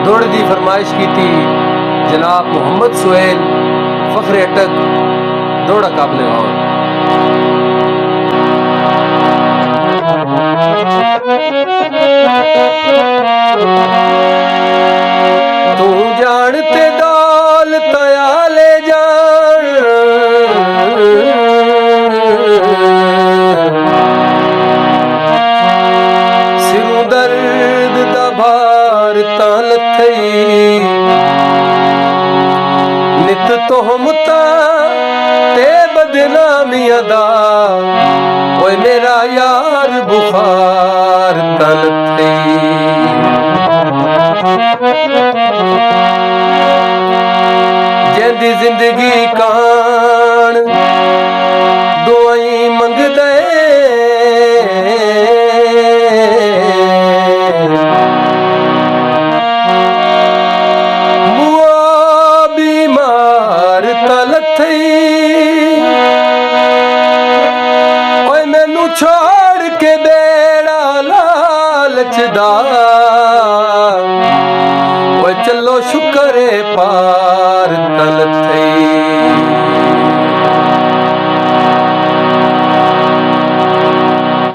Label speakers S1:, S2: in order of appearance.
S1: दौड़ की फरमाइश की थी जनाब मोहम्मद सुहेल फखरे अटक दौड़ा काबले और तू जानते दाल तया ले जान सिरू दर्द दा भार ताल थई नित तोहमता ते बदनामी अदा ओए मेरा यार बुखार तल थई जैंदी जिंदगी कान दुआई मंग दे छोड़ के बेड़ा लालचदा चलो शुक्र पार तल थई